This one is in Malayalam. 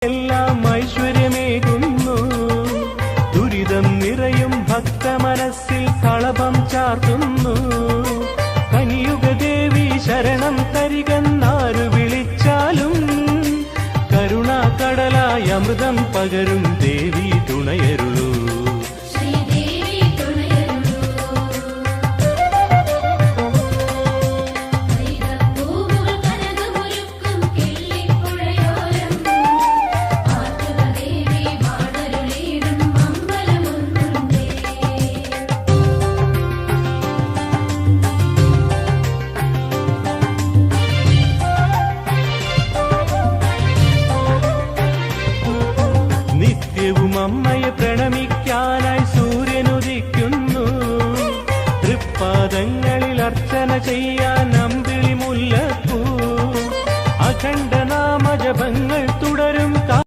എല്ലാം ഐശ്വര്യമേകുന്നു. ദുരിതം നിറയും ഭക്തമനസ്സിൽ കളഭം ചാർത്തുന്നു. കനിയുക ദേവി ശരണം തരികെന്നാരു വിളിച്ചാലും കരുണാകടലായി അമൃതം പകരും ദേവി തുണയരുളൂ. നിത്യവും അമ്മയെ പ്രണമിക്കാനായി സൂര്യനുദിക്കുന്നു. തൃപ്പാദങ്ങളിൽ അർച്ചന ചെയ്യാൻ